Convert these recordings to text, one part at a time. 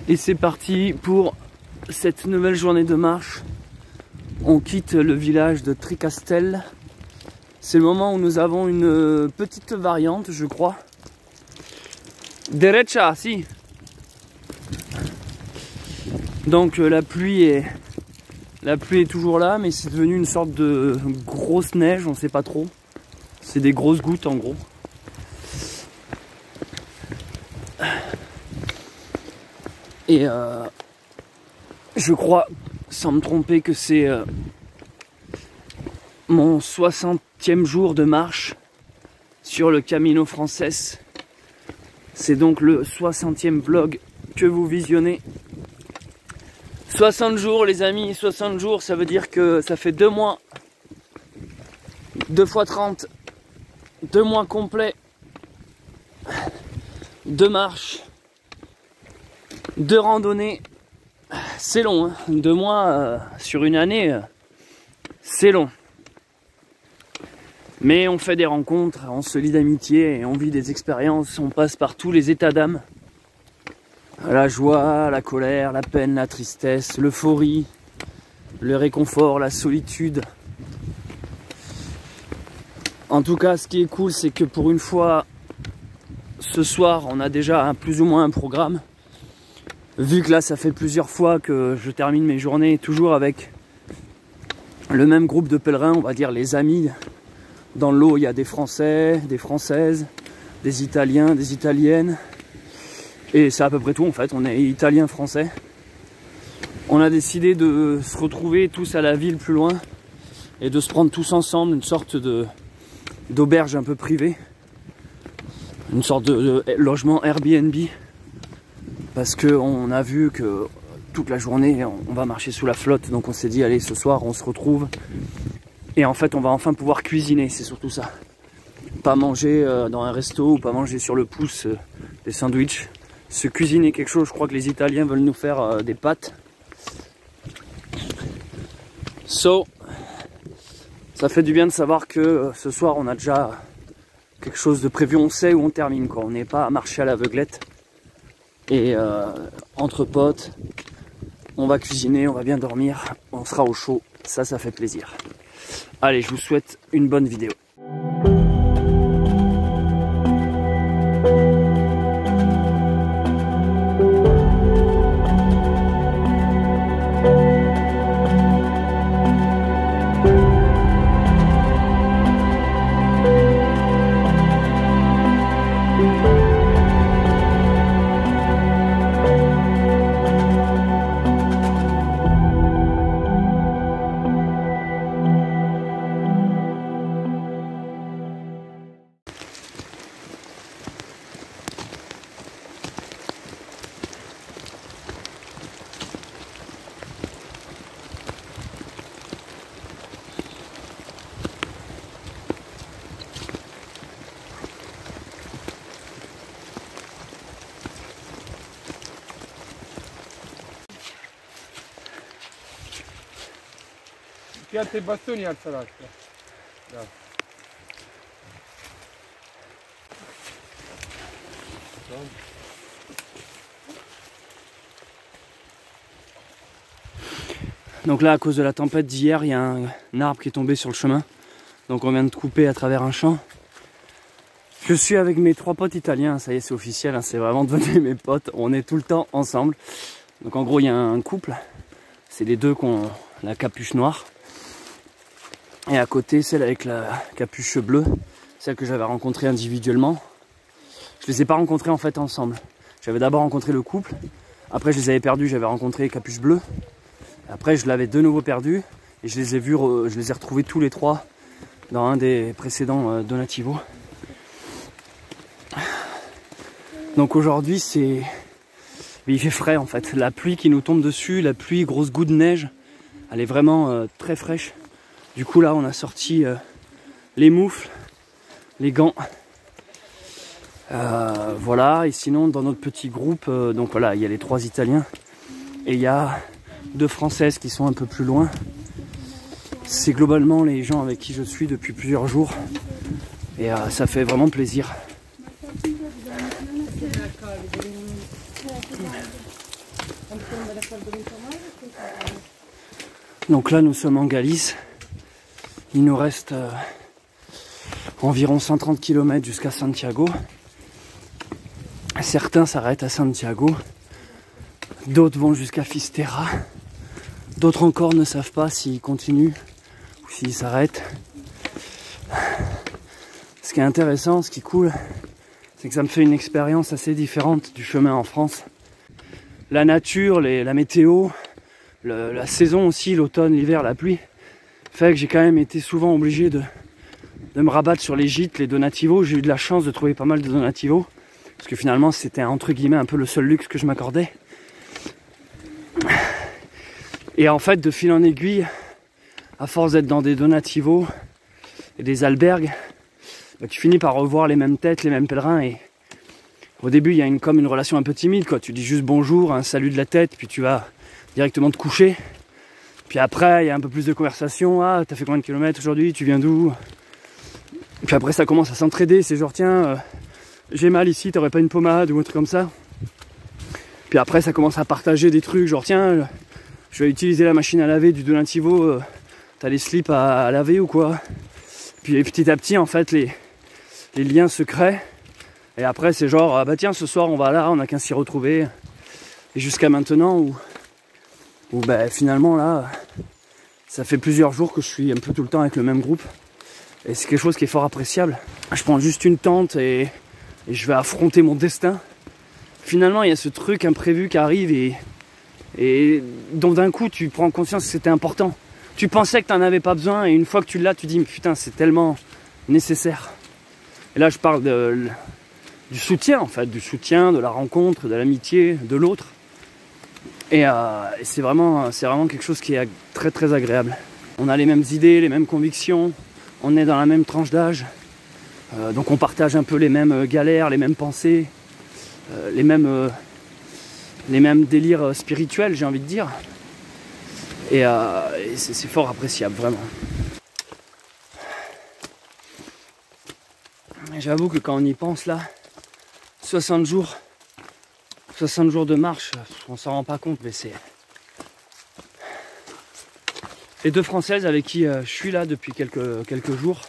Et c'est parti pour cette nouvelle journée de marche. On quitte le village de Tricastel. C'est le moment où nous avons une petite variante, je crois. Derecha, si. Donc la pluie est toujours là, mais c'est devenu une sorte de grosse neige, on sait pas trop. C'est des grosses gouttes en gros. Et je crois, sans me tromper, que c'est mon 60e jour de marche sur le Camino Frances. C'est donc le 60e vlog que vous visionnez. 60 jours les amis, 60 jours, ça veut dire que ça fait 2 mois. 2 fois 30. 2 mois complets. 2 marches. 2 randonnées. C'est long, hein. 2 mois sur une année, c'est long. Mais on fait des rencontres, on se lie d'amitié et on vit des expériences, on passe par tous les états d'âme. La joie, la colère, la peine, la tristesse, l'euphorie, le réconfort, la solitude. En tout cas, ce qui est cool, c'est que pour une fois, ce soir, on a déjà plus ou moins un programme. Vu que là, ça fait plusieurs fois que je termine mes journées toujours avec le même groupe de pèlerins, on va dire les amis. Dans le lot, il y a des Français, des Françaises, des Italiens, des Italiennes. Et c'est à peu près tout en fait, on est Italiens-Français. On a décidé de se retrouver tous à la ville plus loin et de se prendre tous ensemble, une sorte d'auberge un peu privée. Une sorte de logement Airbnb. Parce qu'on a vu que toute la journée, on va marcher sous la flotte. Donc on s'est dit, allez, ce soir, on se retrouve. Et en fait, on va enfin pouvoir cuisiner, c'est surtout ça. Pas manger dans un resto ou pas manger sur le pouce des sandwichs. Se cuisiner quelque chose, je crois que les Italiens veulent nous faire des pâtes. So, ça fait du bien de savoir que ce soir, on a déjà quelque chose de prévu. On sait où on termine, quoi. On n'est pas à marcher à l'aveuglette. Et entre potes, on va cuisiner, on va bien dormir, on sera au chaud. Ça fait plaisir. Allez, je vous souhaite une bonne vidéo. Pianta i bastoni e alza l'acqua. Donc là, à cause de la tempête d'hier, il y a un arbre qui est tombé sur le chemin. Donc on vient de couper à travers un champ. Je suis avec mes 3 potes italiens, ça y est, c'est officiel, hein, c'est vraiment devenu mes potes. On est tout le temps ensemble. Donc en gros, il y a un couple. C'est les deux qui ont la capuche noire. Et à côté, celle avec la capuche bleue, celle que j'avais rencontrée individuellement. Je les ai pas rencontrés en fait ensemble. J'avais d'abord rencontré le couple, après je les avais perdus, j'avais rencontré capuche bleue. Après je l'avais de nouveau perdu et je les ai retrouvés tous les 3 dans un des précédents Donativo. Donc aujourd'hui il fait frais en fait. La pluie qui nous tombe dessus, la pluie, grosse goutte de neige, elle est vraiment très fraîche. Du coup là on a sorti les moufles, les gants. Voilà, et sinon dans notre petit groupe, donc voilà, il y a les 3 Italiens et il y a 2 Françaises qui sont un peu plus loin. C'est globalement les gens avec qui je suis depuis plusieurs jours et ça fait vraiment plaisir. Donc là nous sommes en Galice. Il nous reste environ 130 km jusqu'à Santiago. Certains s'arrêtent à Santiago, d'autres vont jusqu'à Fisterra, d'autres encore ne savent pas s'ils continuent ou s'ils s'arrêtent. Ce qui est intéressant, ce qui est cool, c'est que ça me fait une expérience assez différente du chemin en France. La nature, la météo, la saison aussi, l'automne, l'hiver, la pluie, fait que j'ai quand même été souvent obligé de me rabattre sur les gîtes, les donativos. J'ai eu de la chance de trouver pas mal de donativos, parce que finalement c'était entre guillemets un peu le seul luxe que je m'accordais. Et en fait, de fil en aiguille, à force d'être dans des donativos et des albergues, bah, tu finis par revoir les mêmes têtes, les mêmes pèlerins. Et au début, il y a comme une relation un peu timide, quoi. Tu dis juste bonjour, un salut de la tête, puis tu vas directement te coucher. Puis après, il y a un peu plus de conversation. Ah, t'as fait combien de kilomètres aujourd'hui? Tu viens d'où? Puis après, ça commence à s'entraider. C'est genre, tiens, j'ai mal ici, t'aurais pas une pommade ou un truc comme ça? Puis après, ça commence à partager des trucs, genre, tiens, je vais utiliser la machine à laver du Donativo, t'as les slips à laver ou quoi? Puis petit à petit, en fait, les liens se créent. Et après, c'est genre, ah bah tiens, ce soir, on va là, on n'a qu'à s'y retrouver. Et jusqu'à maintenant, où bah, finalement, là, ça fait plusieurs jours que je suis un peu tout le temps avec le même groupe. Et c'est quelque chose qui est fort appréciable. Je prends juste une tente et je vais affronter mon destin. Finalement, il y a ce truc imprévu qui arrive et dont d'un coup, tu prends conscience que c'était important. Tu pensais que tu n'en avais pas besoin et une fois que tu l'as, tu dis, mais putain, c'est tellement nécessaire. Et là, je parle du soutien, en fait, du soutien, de la rencontre, de l'amitié, de l'autre. Et c'est vraiment quelque chose qui est très très agréable. On a les mêmes idées, les mêmes convictions, on est dans la même tranche d'âge, donc on partage un peu les mêmes galères, les mêmes pensées, les mêmes délires spirituels, j'ai envie de dire. Et c'est fort appréciable, vraiment. J'avoue que quand on y pense là, 60 jours de marche, on s'en rend pas compte, mais c'est... Les deux Françaises avec qui je suis là depuis quelques jours,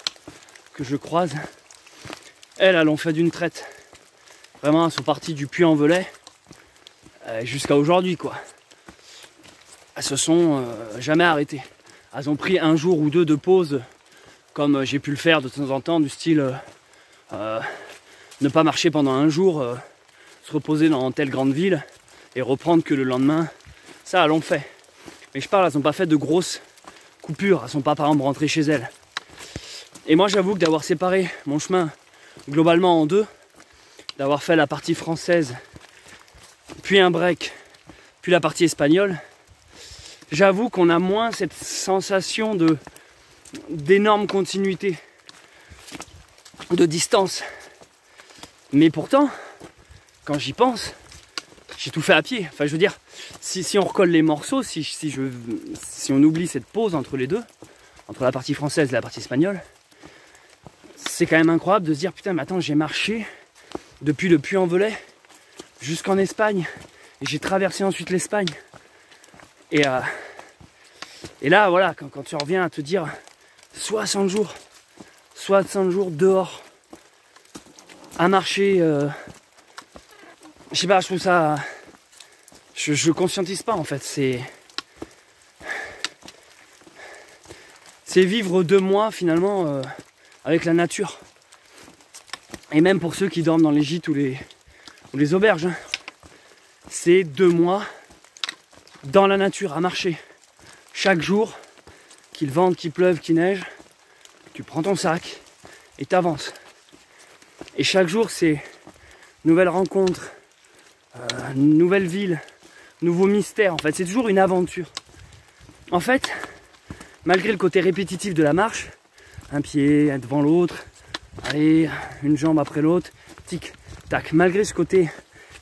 que je croise, elles ont fait d'une traite. Vraiment, elles sont parties du Puy-en-Velay jusqu'à aujourd'hui, quoi. Elles se sont jamais arrêtées. Elles ont pris un jour ou deux de pause, comme j'ai pu le faire de temps en temps, du style ne pas marcher pendant un jour, se reposer dans telle grande ville et reprendre que le lendemain. Ça, elles l'ont fait. Mais je parle, elles n'ont pas fait de grosses coupures. Elles ne sont pas, par exemple, rentrées chez elles. Et moi, j'avoue que d'avoir séparé mon chemin globalement en deux, d'avoir fait la partie française, puis un break, puis la partie espagnole, j'avoue qu'on a moins cette sensation d'énorme continuité, de distance. Mais pourtant, quand j'y pense, j'ai tout fait à pied. Enfin, je veux dire, si on recolle les morceaux, si on oublie cette pause entre les deux, entre la partie française et la partie espagnole, c'est quand même incroyable de se dire, putain, mais attends, j'ai marché depuis le Puy-en-Velay jusqu'en Espagne, et j'ai traversé ensuite l'Espagne. Et là, voilà, quand tu reviens à te dire 60 jours dehors, à marcher, je sais pas, je trouve ça... Je conscientise pas, en fait, c'est vivre 2 mois, finalement, avec la nature. Et même pour ceux qui dorment dans les gîtes ou les auberges, hein, c'est 2 mois dans la nature, à marcher. Chaque jour, qu'il vente, qu'il pleuve, qu'il neige, tu prends ton sac et t'avances. Et chaque jour, c'est nouvelle rencontre, nouvelle ville, nouveau mystère. En fait, c'est toujours une aventure. En fait, malgré le côté répétitif de la marche, un pied devant l'autre, allez, une jambe après l'autre, tic, tac. Malgré ce côté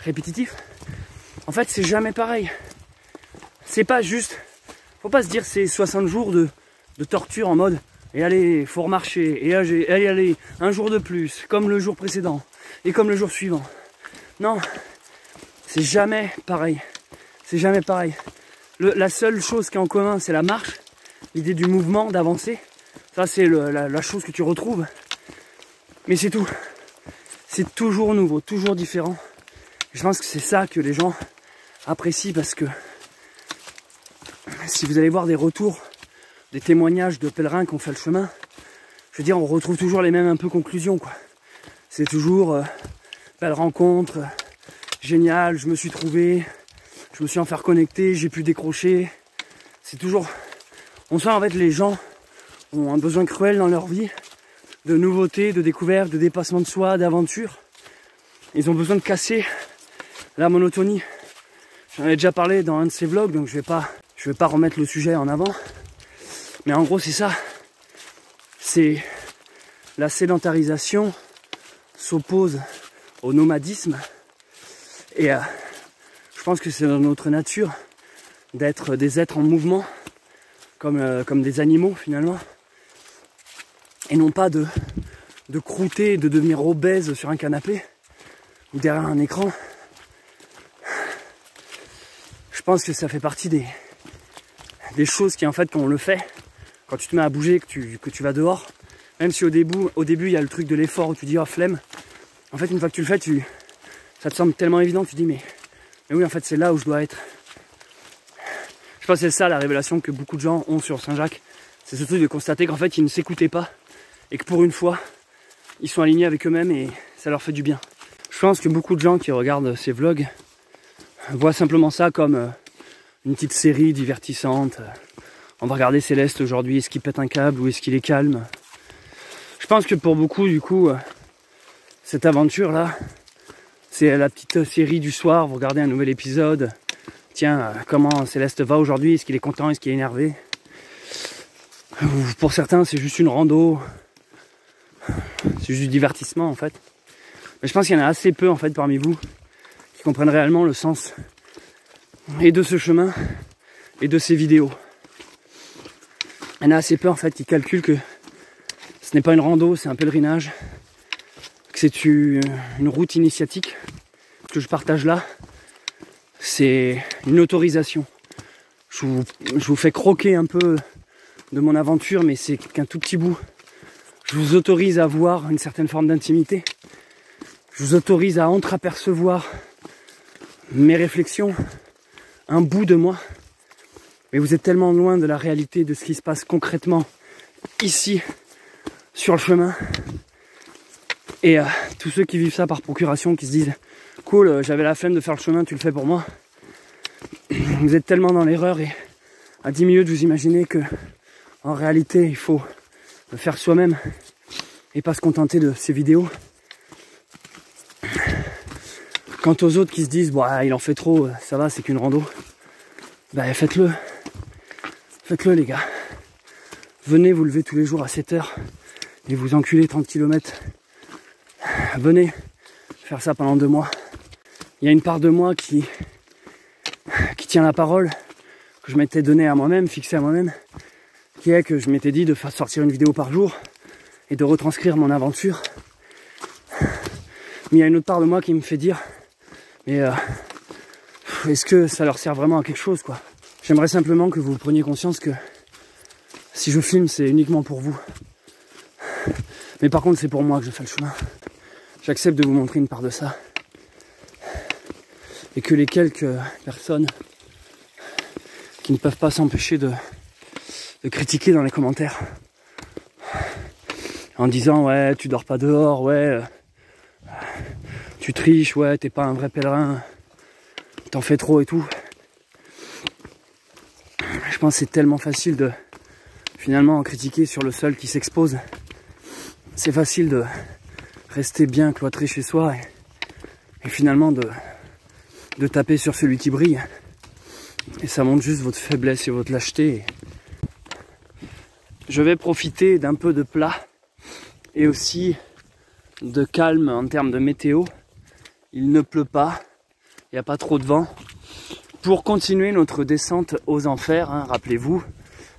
répétitif, en fait, c'est jamais pareil. C'est pas juste, faut pas se dire c'est 60 jours de torture en mode et allez, faut remarcher, et allez, un jour de plus, comme le jour précédent, et comme le jour suivant. Non, c'est jamais pareil. c'est jamais pareil. La seule chose qui est en commun, c'est la marche, l'idée du mouvement, d'avancer. Ça, c'est la chose que tu retrouves. Mais c'est tout. C'est toujours nouveau, toujours différent. Je pense que c'est ça que les gens apprécient, parce que si vous allez voir des retours, des témoignages de pèlerins qui ont fait le chemin, je veux dire, on retrouve toujours les mêmes un peu conclusions, quoi. C'est toujours belle rencontre, génial, je me suis trouvé, je me suis enfin reconnecté, j'ai pu décrocher. C'est toujours... On sent en fait les gens ont un besoin cruel dans leur vie de nouveautés, de découvertes, de dépassement de soi, d'aventure. Ils ont besoin de casser la monotonie. J'en ai déjà parlé dans un de ces vlogs, donc je vais pas remettre le sujet en avant. Mais en gros, c'est ça. C'est la sédentarisation s'oppose au nomadisme. Et je pense que c'est dans notre nature d'être des êtres en mouvement, comme des animaux finalement. Et non pas de croûter, de devenir obèse sur un canapé ou derrière un écran. Je pense que ça fait partie des choses qui, en fait, quand on le fait, quand tu te mets à bouger, que tu vas dehors, même si au début il y a le truc de l'effort où tu dis oh flemme, en fait une fois que tu le fais, ça te semble tellement évident, tu dis mais oui, en fait c'est là où je dois être. Je pense que c'est ça la révélation que beaucoup de gens ont sur Saint-Jacques, c'est ce truc de constater qu'en fait ils ne s'écoutaient pas et que pour une fois ils sont alignés avec eux-mêmes et ça leur fait du bien. Je pense que beaucoup de gens qui regardent ces vlogs voient simplement ça comme une petite série divertissante. On va regarder Céleste aujourd'hui, est-ce qu'il pète un câble ou est-ce qu'il est calme? Je pense que pour beaucoup, du coup, cette aventure-là, c'est la petite série du soir, vous regardez un nouvel épisode. Tiens, comment Céleste va aujourd'hui? Est-ce qu'il est content? Est-ce qu'il est énervé? Pour certains, c'est juste une rando. C'est juste du divertissement, en fait. Mais je pense qu'il y en a assez peu, en fait, parmi vous, qui comprennent réellement le sens et de ce chemin et de ces vidéos. Il y en a assez peu, en fait, qui calculent que ce n'est pas une rando, c'est un pèlerinage, que c'est une route initiatique que je partage là. C'est une autorisation. Je vous fais croquer un peu de mon aventure, mais c'est qu'un tout petit bout. Je vous autorise à voir une certaine forme d'intimité. Je vous autorise à entreapercevoir mes réflexions, un bout de moi. Mais vous êtes tellement loin de la réalité de ce qui se passe concrètement ici, sur le chemin. Et tous ceux qui vivent ça par procuration, qui se disent « Cool, j'avais la flemme de faire le chemin, tu le fais pour moi ». Vous êtes tellement dans l'erreur et à 10 minutes vous imaginez que en réalité il faut le faire soi-même et pas se contenter de ces vidéos. Quant aux autres qui se disent bah, « il en fait trop, ça va, c'est qu'une rando », bah faites-le. Faites-le les gars. Venez vous lever tous les jours à 7 h et vous enculer 30 km. Venez faire ça pendant 2 mois. Il y a une part de moi qui tient la parole, que je m'étais donné à moi-même, fixé à moi-même, qui est que je m'étais dit de faire sortir une vidéo par jour et de retranscrire mon aventure. Mais il y a une autre part de moi qui me fait dire mais est-ce que ça leur sert vraiment à quelque chose quoi? J'aimerais simplement que vous preniez conscience que si je filme, c'est uniquement pour vous. Mais par contre, c'est pour moi que je fais le chemin. J'accepte de vous montrer une part de ça. Et que les quelques personnes qui ne peuvent pas s'empêcher de critiquer dans les commentaires en disant ouais, tu dors pas dehors, ouais, tu triches, ouais, t'es pas un vrai pèlerin, t'en fais trop et tout. Je pense que c'est tellement facile de finalement critiquer sur le seul qui s'expose. C'est facile de rester bien cloîtré chez soi et finalement de taper sur celui qui brille. Et ça montre juste votre faiblesse et votre lâcheté. Je vais profiter d'un peu de plat et aussi de calme en termes de météo. Il ne pleut pas, il n'y a pas trop de vent. Pour continuer notre descente aux enfers, hein, rappelez-vous,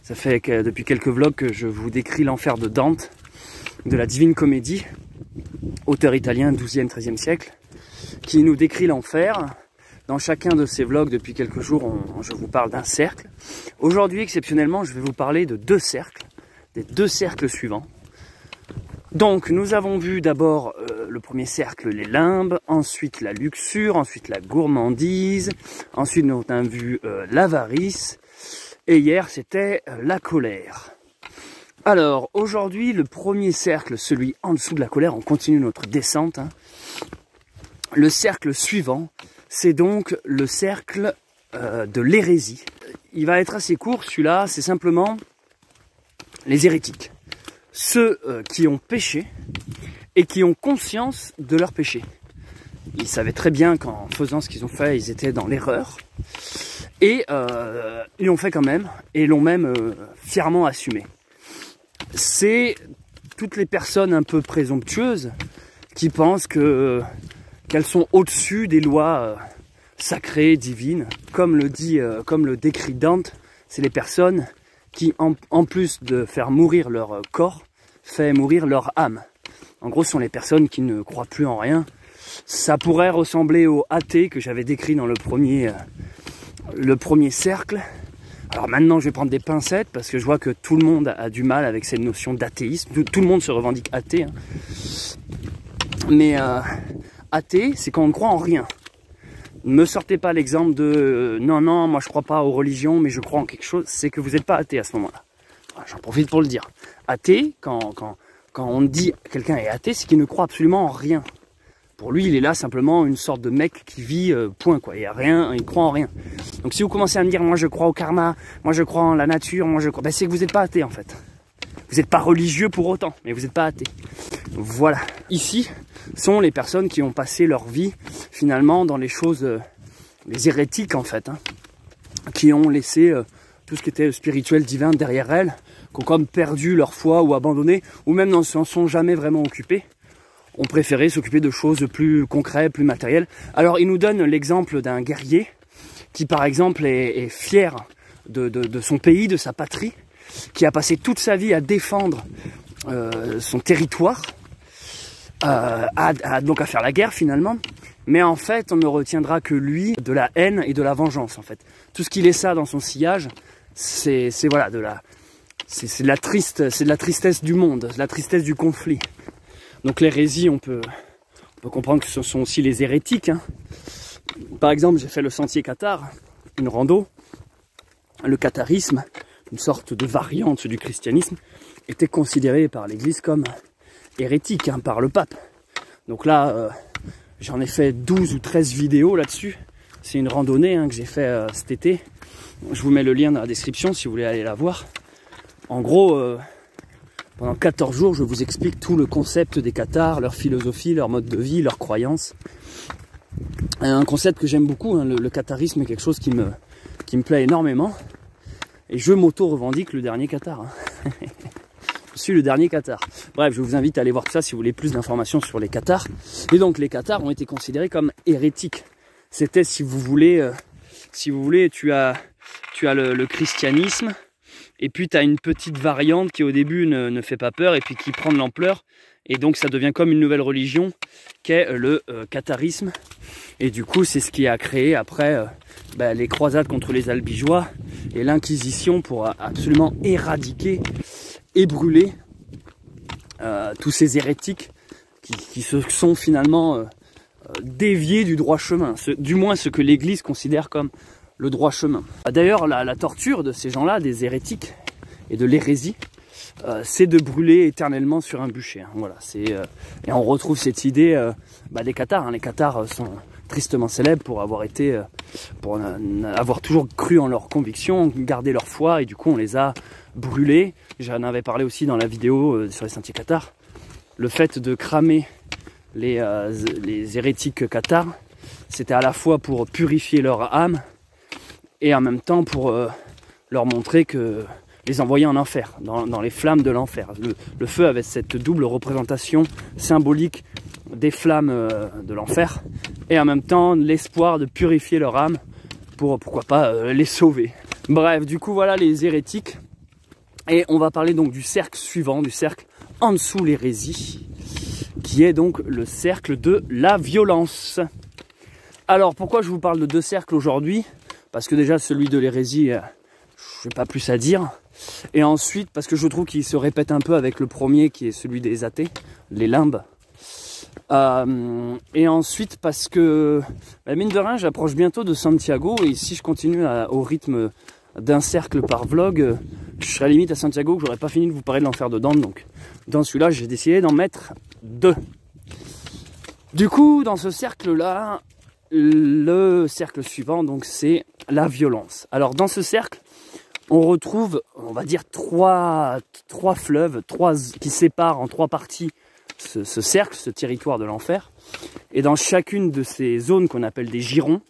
ça fait que depuis quelques vlogs que je vous décris l'enfer de Dante, de la Divine Comédie, auteur italien 12e, 13e siècle, qui nous décrit l'enfer dans chacun de ces vlogs depuis quelques jours, je vous parle d'un cercle. Aujourd'hui, exceptionnellement, je vais vous parler de deux cercles, des deux cercles suivants. Donc, nous avons vu d'abord le premier cercle, les limbes, ensuite la luxure, ensuite la gourmandise, ensuite nous avons vu l'avarice, et hier c'était la colère. Alors, aujourd'hui, le premier cercle, celui en dessous de la colère, on continue notre descente. Hein. Le cercle suivant, c'est donc le cercle de l'hérésie. Il va être assez court, celui-là, c'est simplement les hérétiques. Ceux qui ont péché et qui ont conscience de leur péché. Ils savaient très bien qu'en faisant ce qu'ils ont fait, ils étaient dans l'erreur. Et ils l'ont fait quand même, et l'ont même fièrement assumé. C'est toutes les personnes un peu présomptueuses qui pensent qu'elles sont au-dessus des lois sacrées, divines. Comme le décrit Dante, c'est les personnes qui, en plus de faire mourir leur corps, fait mourir leur âme. En gros, ce sont les personnes qui ne croient plus en rien. Ça pourrait ressembler aux athées que j'avais décrit dans le premier cercle. Alors maintenant, je vais prendre des pincettes parce que je vois que tout le monde a du mal avec cette notion d'athéisme. Tout le monde se revendique athée. Hein. Mais athée, c'est quand on ne croit en rien. Ne me sortez pas l'exemple de non, moi je crois pas aux religions, mais je crois en quelque chose. C'est que vous n'êtes pas athée à ce moment-là. J'en profite pour le dire. Athée, quand on dit quelqu'un est athée, c'est qu'il ne croit absolument en rien. Pour lui, il est là simplement une sorte de mec qui vit point quoi. Il y a rien, il croit en rien. Donc si vous commencez à me dire moi je crois au karma, moi je crois en la nature, moi je crois, ben, c'est que vous n'êtes pas athée en fait. Vous n'êtes pas religieux pour autant, mais vous n'êtes pas athée. Voilà. Ici sont les personnes qui ont passé leur vie finalement dans les choses, les hérétiques en fait, hein, qui ont laissé tout ce qui était spirituel, divin derrière elles, qui ont comme perdu leur foi ou abandonné, ou même n'en sont jamais vraiment occupés, ont préféré s'occuper de choses plus concrètes, plus matérielles. Alors il nous donne l'exemple d'un guerrier qui par exemple est fier de son pays, de sa patrie, qui a passé toute sa vie à défendre son territoire, donc à faire la guerre finalement, mais en fait on ne retiendra que lui de la haine et de la vengeance en fait. Tout ce qui laissa dans son sillage, c'est voilà de la tristesse du monde, de la tristesse du conflit. Donc l'hérésie, on peut comprendre que ce sont aussi les hérétiques. Hein. Par exemple, j'ai fait le sentier cathare, une rando. Le catharisme, une sorte de variante du christianisme, était considéré par l'Église comme hérétique, hein, par le pape. Donc là, j'en ai fait 12 ou 13 vidéos là-dessus. C'est une randonnée hein, que j'ai fait cet été. Je vous mets le lien dans la description si vous voulez aller la voir. En gros, pendant 14 jours, je vous explique tout le concept des cathares, leur philosophie, leur mode de vie, leurs croyances. Un concept que j'aime beaucoup, hein, le catharisme est quelque chose qui me plaît énormément. Et je m'auto-revendique le dernier cathare. Hein. Je suis le dernier cathare. Bref, je vous invite à aller voir tout ça si vous voulez plus d'informations sur les cathares. Et donc les cathares ont été considérés comme hérétiques. C'était, si vous voulez, tu as le christianisme, et puis tu as une petite variante qui au début ne fait pas peur, et puis qui prend de l'ampleur, et donc ça devient comme une nouvelle religion, qu'est le catharisme. Et du coup, c'est ce qui a créé après les croisades contre les albigeois, et l'Inquisition pour absolument éradiquer et brûler tous ces hérétiques qui se sont finalement déviés du droit chemin, du moins ce que l'Église considère comme le droit chemin. D'ailleurs, la torture de ces gens-là, des hérétiques et de l'hérésie, c'est de brûler éternellement sur un bûcher. Hein. Voilà, et on retrouve cette idée des cathares. Hein. Les cathares sont tristement célèbres pour avoir toujours cru en leurs convictions, gardé leur foi, et du coup on les a brûlés. J'en avais parlé aussi dans la vidéo sur les sentiers cathares. Le fait de cramer les hérétiques cathares, c'était à la fois pour purifier leur âme et en même temps pour leur montrer que les envoyer en enfer, dans les flammes de l'enfer. Le feu avait cette double représentation symbolique des flammes de l'enfer et en même temps l'espoir de purifier leur âme pour pourquoi pas les sauver. Bref, du coup voilà les hérétiques, et on va parler donc du cercle suivant, du cercle en dessous l'hérésie, qui est donc le cercle de la violence. Alors pourquoi je vous parle de 2 cercles aujourd'hui? Parce que déjà celui de l'hérésie, je n'ai pas plus à dire. Et ensuite parce que je trouve qu'il se répète un peu avec le premier qui est celui des athées, les limbes. Et ensuite parce que mine de rien j'approche bientôt de Santiago et si je continue au rythme d'un cercle par vlog, je serai à la limite à Santiago que j'aurais pas fini de vous parler de l'enfer de Dante. Donc dans celui-là j'ai décidé d'en mettre 2. Du coup dans ce cercle là, le cercle suivant donc c'est la violence. Alors dans ce cercle on retrouve on va dire trois fleuves, qui séparent en 3 parties ce cercle, ce territoire de l'enfer. Et dans chacune de ces zones qu'on appelle des girons,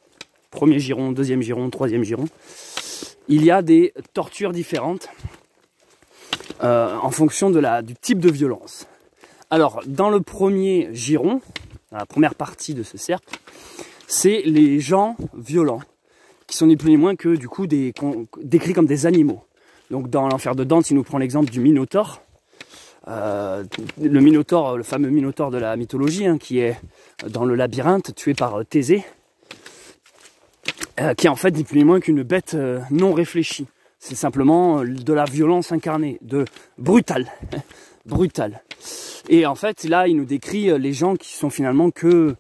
premier giron, deuxième giron, troisième giron, il y a des tortures différentes en fonction du type de violence. Alors dans le premier giron, dans la première partie de ce cercle, c'est les gens violents, qui sont ni plus ni moins que du coup décrits comme des animaux. Donc dans l'enfer de Dante, il nous prend l'exemple du Minotaure. Le Minotaure, le fameux Minotaure de la mythologie, hein, qui est dans le labyrinthe, tué par Thésée, qui est en fait ni plus ni moins qu'une bête non réfléchie. C'est simplement de la violence incarnée, de brutal. Et en fait, là, il nous décrit les gens qui sont finalement que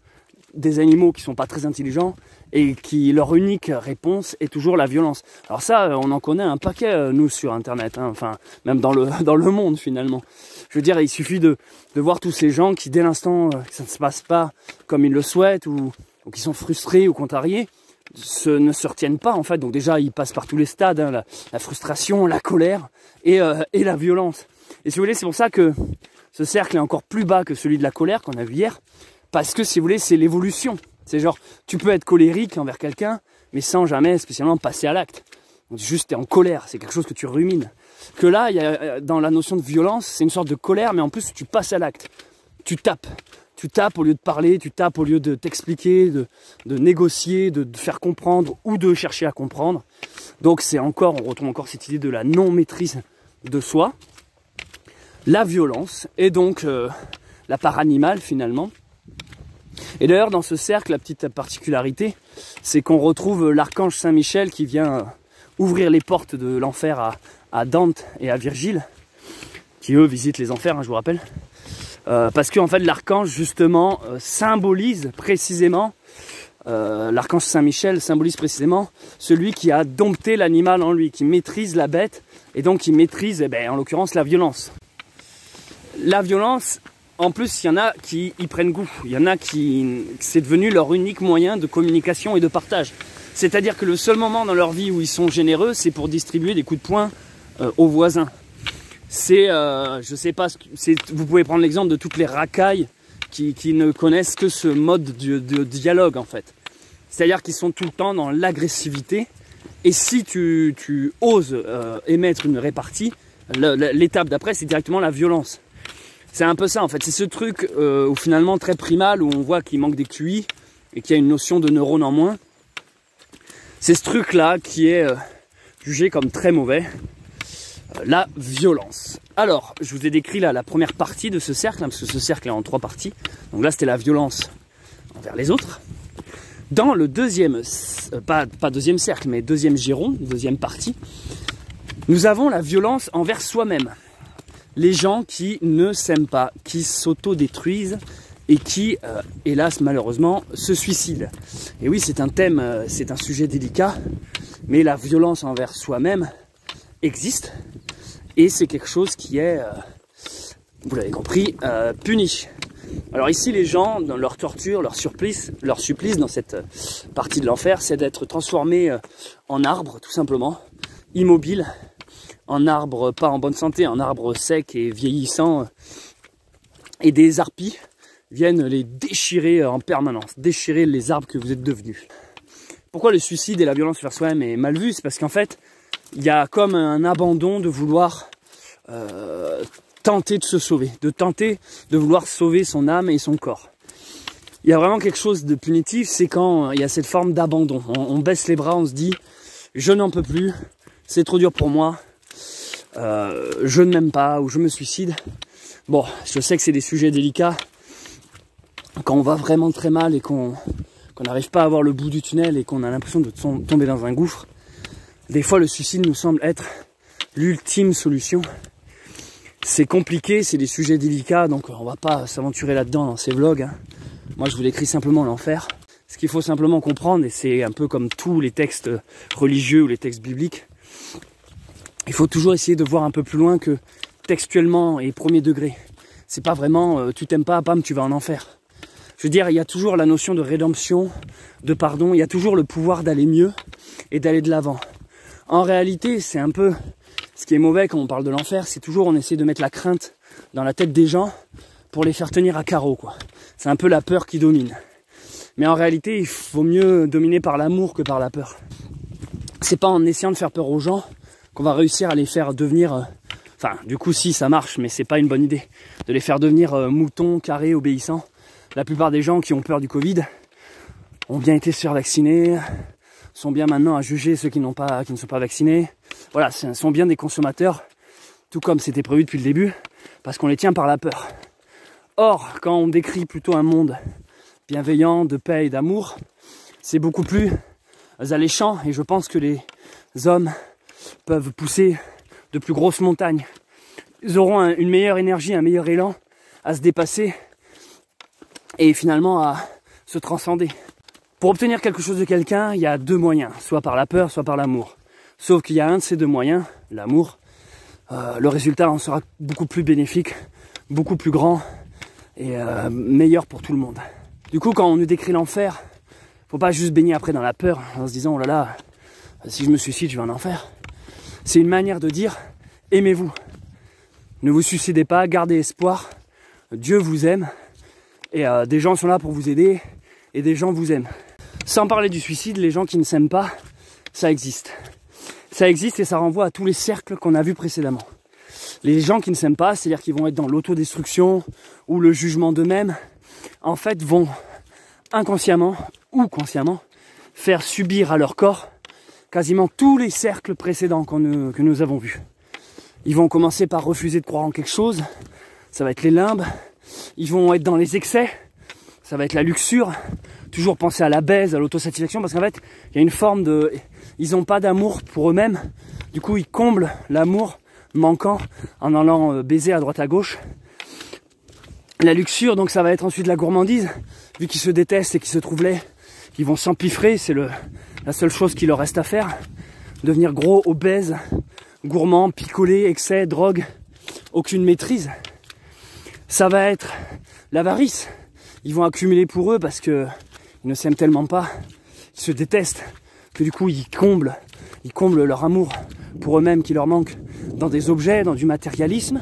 des animaux qui sont pas très intelligents et qui leur unique réponse est toujours la violence. Alors ça, on en connaît un paquet nous sur internet, hein, enfin même dans le monde finalement. Je veux dire, il suffit de voir tous ces gens qui dès l'instant que ça ne se passe pas comme ils le souhaitent ou qui sont frustrés ou contrariés, ne se retiennent pas en fait. Donc déjà ils passent par tous les stades, hein, la frustration, la colère et la violence. Et si vous voulez, c'est pour ça que ce cercle est encore plus bas que celui de la colère qu'on a vu hier. Parce que si vous voulez, c'est l'évolution. C'est genre, tu peux être colérique envers quelqu'un, mais sans jamais spécialement passer à l'acte. Juste, t'es en colère, c'est quelque chose que tu rumines. Que là, il y a, dans la notion de violence, c'est une sorte de colère, mais en plus, tu passes à l'acte. Tu tapes. Tu tapes au lieu de parler, tu tapes au lieu de t'expliquer, de négocier, de faire comprendre ou de chercher à comprendre. Donc c'est encore, on retrouve encore cette idée de la non-maîtrise de soi. La violence et donc la part animale finalement. Et d'ailleurs dans ce cercle, la petite particularité, c'est qu'on retrouve l'archange Saint-Michel qui vient ouvrir les portes de l'enfer à Dante et à Virgile, qui eux visitent les enfers, hein, je vous rappelle. Parce qu'en fait l'archange justement symbolise précisément, l'archange Saint-Michel symbolise précisément celui qui a dompté l'animal en lui, qui maîtrise la bête et donc qui maîtrise en l'occurrence la violence. La violence, en plus il y en a qui y prennent goût, il y en a qui c'est devenu leur unique moyen de communication et de partage. C'est-à-dire que le seul moment dans leur vie où ils sont généreux, c'est pour distribuer des coups de poing aux voisins. C'est, je sais pas, vous pouvez prendre l'exemple de toutes les racailles qui ne connaissent que ce mode de dialogue en fait. C'est-à-dire qu'ils sont tout le temps dans l'agressivité et si tu oses émettre une répartie, l'étape d'après c'est directement la violence. C'est un peu ça en fait, c'est ce truc où finalement très primal, où on voit qu'il manque des QI et qu'il y a une notion de neurones en moins. C'est ce truc là qui est jugé comme très mauvais. La violence. Alors, je vous ai décrit là la première partie de ce cercle, hein, parce que ce cercle est en 3 parties. Donc là, c'était la violence envers les autres. Dans le deuxième, pas deuxième cercle, mais deuxième giron, deuxième partie, nous avons la violence envers soi-même. Les gens qui ne s'aiment pas, qui s'auto-détruisent et qui, hélas, malheureusement, se suicident. Et oui, c'est un thème, c'est un sujet délicat, mais la violence envers soi-même existe et c'est quelque chose qui est, vous l'avez compris, puni. Alors ici les gens, dans leur torture, leur supplice dans cette partie de l'enfer, c'est d'être transformés en arbre tout simplement, immobile, en arbre pas en bonne santé, en arbre sec et vieillissant, et des harpies viennent les déchirer en permanence, déchirer les arbres que vous êtes devenus. Pourquoi le suicide et la violence vers soi-même est mal vu? C'est parce qu'en fait il y a comme un abandon de vouloir tenter de se sauver, de vouloir sauver son âme et son corps. Il y a vraiment quelque chose de punitif, c'est quand il y a cette forme d'abandon. On baisse les bras, on se dit « je n'en peux plus, c'est trop dur pour moi, je ne m'aime pas » ou « je me suicide ». Bon, je sais que c'est des sujets délicats. Quand on va vraiment très mal et qu'on qu'on n'arrive pas à voir le bout du tunnel et qu'on a l'impression de tomber dans un gouffre, des fois le suicide nous semble être l'ultime solution. C'est compliqué, c'est des sujets délicats, donc on va pas s'aventurer là-dedans dans ces vlogs. Moi je vous décris simplement l'enfer. Ce qu'il faut simplement comprendre, et c'est un peu comme tous les textes religieux ou les textes bibliques, il faut toujours essayer de voir un peu plus loin que textuellement et premier degré. C'est pas vraiment tu t'aimes pas, bam, tu vas en enfer. Je veux dire, il y a toujours la notion de rédemption, de pardon, il y a toujours le pouvoir d'aller mieux et d'aller de l'avant. En réalité, c'est un peu ce qui est mauvais quand on parle de l'enfer, c'est toujours on essaie de mettre la crainte dans la tête des gens pour les faire tenir à carreau, quoi. C'est un peu la peur qui domine. Mais en réalité, il vaut mieux dominer par l'amour que par la peur. C'est pas en essayant de faire peur aux gens qu'on va réussir à les faire devenir... Enfin, du coup, si, ça marche, mais c'est pas une bonne idée. De les faire devenir moutons, carrés, obéissants. La plupart des gens qui ont peur du Covid ont bien été se faire vacciner, sont bien maintenant à juger ceux qui ne sont pas vaccinés. Voilà, sont bien des consommateurs, tout comme c'était prévu depuis le début, parce qu'on les tient par la peur. Or, quand on décrit plutôt un monde bienveillant, de paix et d'amour, c'est beaucoup plus alléchant, et je pense que les hommes peuvent pousser de plus grosses montagnes. Ils auront une meilleure énergie, un meilleur élan à se dépasser et finalement à se transcender. Pour obtenir quelque chose de quelqu'un, il y a deux moyens, soit par la peur, soit par l'amour. Sauf qu'il y a un de ces deux moyens, l'amour, le résultat en sera beaucoup plus bénéfique, beaucoup plus grand et meilleur pour tout le monde. Du coup, quand on nous décrit l'enfer, faut pas juste baigner après dans la peur en se disant oh là là, si je me suicide, je vais en enfer. C'est une manière de dire aimez-vous. Ne vous suicidez pas, gardez espoir. Dieu vous aime et des gens sont là pour vous aider et des gens vous aiment. Sans parler du suicide, les gens qui ne s'aiment pas, ça existe. Ça existe et ça renvoie à tous les cercles qu'on a vus précédemment. Les gens qui ne s'aiment pas, c'est-à-dire qu'ils vont être dans l'autodestruction ou le jugement d'eux-mêmes, en fait vont inconsciemment ou consciemment faire subir à leur corps quasiment tous les cercles précédents que nous avons vus. Ils vont commencer par refuser de croire en quelque chose, ça va être les limbes, ils vont être dans les excès, ça va être la luxure, toujours penser à la baise, à l'autosatisfaction, parce qu'en fait, il y a une forme de... Ils n'ont pas d'amour pour eux-mêmes, du coup ils comblent l'amour manquant en allant baiser à droite à gauche. La luxure, donc ça va être ensuite la gourmandise, vu qu'ils se détestent et qu'ils se trouvent laids, ils vont s'empiffrer, c'est la seule chose qu'il leur reste à faire, devenir gros, obèse, gourmand, picolé, excès, drogue, aucune maîtrise. Ça va être l'avarice, ils vont accumuler pour eux parce que ils ne s'aiment tellement pas, ils se détestent, que du coup ils comblent leur amour pour eux-mêmes qui leur manque dans des objets, dans du matérialisme.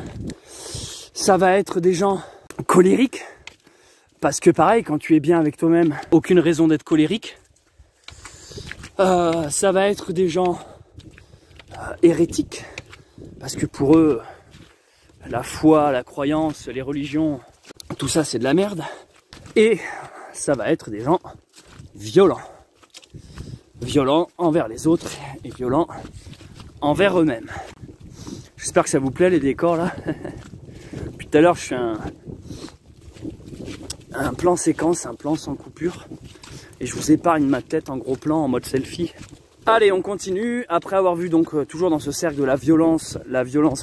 Ça va être des gens colériques, parce que pareil, quand tu es bien avec toi-même, aucune raison d'être colérique. Ça va être des gens hérétiques, parce que pour eux, la foi, la croyance, les religions, tout ça c'est de la merde. Et ça va être des gens violents. Violents envers les autres et violents envers eux-mêmes. J'espère que ça vous plaît les décors là. Puis tout à l'heure je fais un plan séquence, un plan sans coupure. Et je vous épargne ma tête en gros plan en mode selfie. Allez, on continue. Après avoir vu donc toujours dans ce cercle de la violence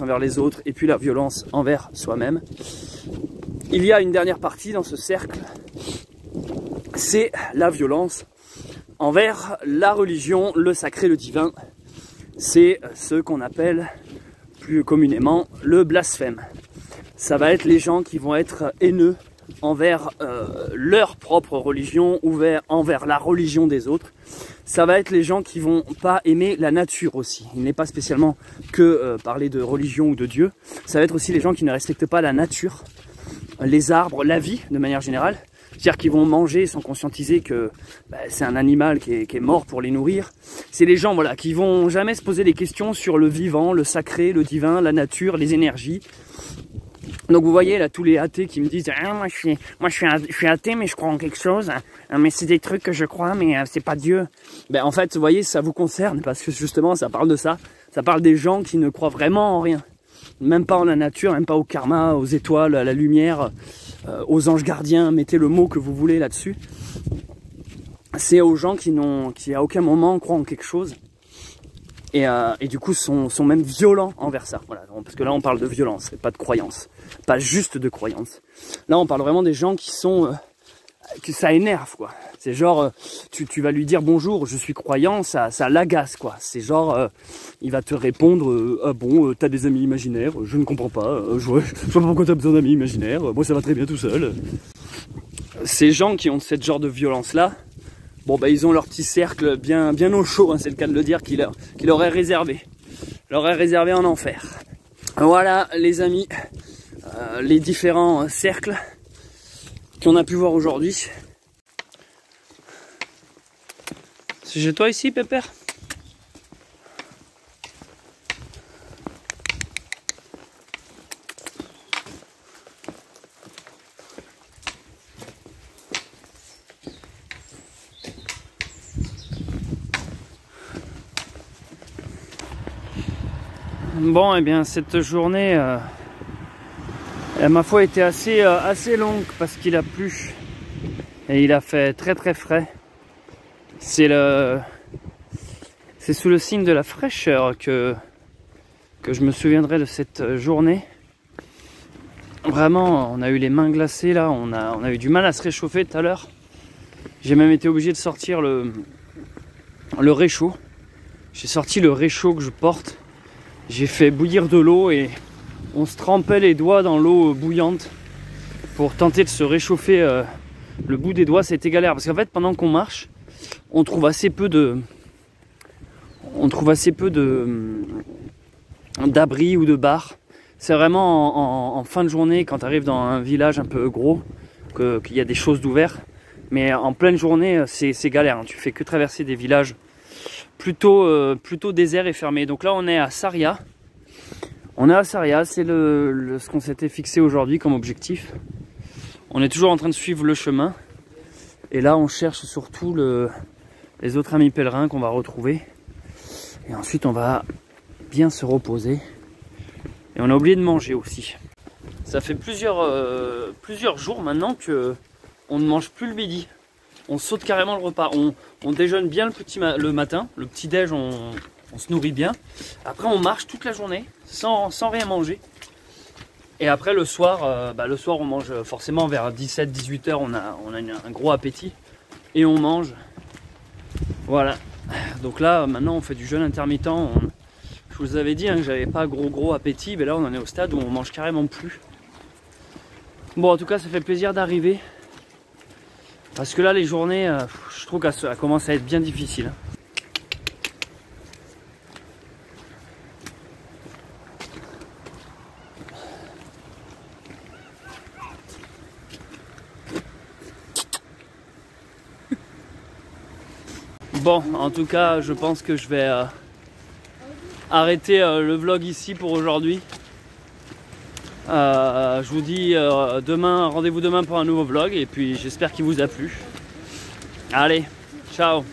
envers les autres et puis la violence envers soi-même, il y a une dernière partie dans ce cercle, c'est la violence envers la religion, le sacré, le divin. C'est ce qu'on appelle plus communément le blasphème. Ça va être les gens qui vont être haineux envers leur propre religion, envers la religion des autres. Ça va être les gens qui vont pas aimer la nature aussi. Il n'est pas spécialement que parler de religion ou de Dieu. Ça va être aussi les gens qui ne respectent pas la nature, les arbres, la vie de manière générale. C'est-à-dire qu'ils vont manger sans conscientiser que c'est un animal qui est mort pour les nourrir. C'est les gens voilà, qui vont jamais se poser des questions sur le vivant, le sacré, le divin, la nature, les énergies. Donc vous voyez là tous les athées qui me disent ah, moi je suis athée mais je crois en quelque chose, mais c'est des trucs que je crois mais c'est pas Dieu. Ben en fait vous voyez ça vous concerne parce que justement ça parle de ça. Ça parle des gens qui ne croient vraiment en rien. Même pas en la nature, même pas au karma, aux étoiles, à la lumière, aux anges gardiens, mettez le mot que vous voulez là-dessus. c'est aux gens qui à aucun moment croient en quelque chose et du coup sont même violents envers ça. Voilà, parce que là on parle de violence et pas de croyance, pas juste de croyance. Là on parle vraiment des gens qui sont que ça énerve quoi. C'est genre tu vas lui dire bonjour, je suis croyant, ça l'agace quoi. C'est genre il va te répondre ah bon t'as des amis imaginaires, je ne comprends pas, je vois pas pourquoi t'as besoin d'amis imaginaires, moi ça va très bien tout seul. Ces gens qui ont cette genre de violence là, bon bah ils ont leur petit cercle bien au chaud, hein, c'est le cas de le dire, qui leur est réservé. Leur est réservé en enfer. Voilà les amis, les différents cercles qu'on a pu voir aujourd'hui. C'est chez toi ici, Pépère? Bon, et bien cette journée ma foi était assez longue parce qu'il a plu et il a fait très frais. C'est sous le signe de la fraîcheur que je me souviendrai de cette journée. Vraiment, on a eu les mains glacées là, on a eu du mal à se réchauffer tout à l'heure. J'ai même été obligé de sortir le réchaud. J'ai sorti le réchaud que je porte. J'ai fait bouillir de l'eau et on se trempait les doigts dans l'eau bouillante pour tenter de se réchauffer le bout des doigts. C'était galère parce qu'en fait pendant qu'on marche on trouve assez peu d'abris ou de bars. C'est vraiment en fin de journée quand tu arrives dans un village un peu gros qu'il y a des choses d'ouvert, mais en pleine journée c'est galère, hein. Tu fais que traverser des villages plutôt déserts et fermés. Donc là on est à Sarria. On est à Sarria, c'est ce qu'on s'était fixé aujourd'hui comme objectif. On est toujours en train de suivre le chemin. Et là on cherche surtout les autres amis pèlerins qu'on va retrouver. Et ensuite on va bien se reposer. Et on a oublié de manger aussi. Ça fait plusieurs jours maintenant que on ne mange plus le midi. On saute carrément le repas. On déjeune bien le matin. Le petit déj, on se nourrit bien. Après on marche toute la journée sans rien manger. Et après le soir on mange forcément vers 17-18 h. On a un gros appétit. Et on mange. Voilà. Donc là maintenant on fait du jeûne intermittent. Je vous avais dit hein, que j'avais pas gros appétit. Mais là on en est au stade où on mange carrément plus. Bon en tout cas ça fait plaisir d'arriver. Parce que là les journées, je trouve qu'elles commencent à être bien difficiles. Bon, en tout cas, je pense que je vais arrêter le vlog ici pour aujourd'hui. Je vous dis rendez-vous demain pour un nouveau vlog et puis j'espère qu'il vous a plu. Allez, ciao!